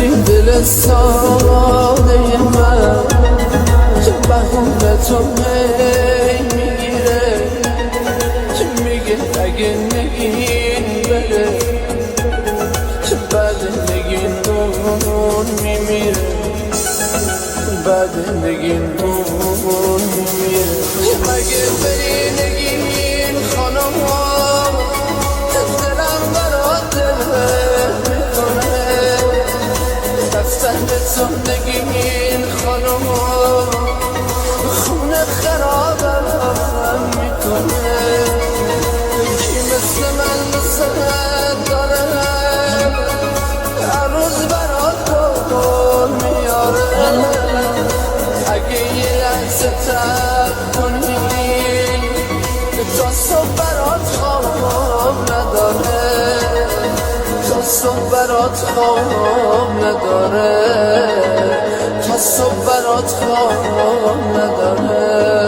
این دل ساده من بهونه تو میگیره، میگه اگه نگین بره بعد نگین اون میمیره، بعد نگین اون میمیره. مگه بری نگین خانم ها دلم برات دل میکنه، رفتن به تو نگین خانم ها خونه خرابم میکنه. کی مثل من مثلت داره هر روز برات گل میاره، اگه یه لحظه تب کنی تا صبح برات خواب نداره، تا صبح برات خواب نداره، تا صبح برات خواب نداره.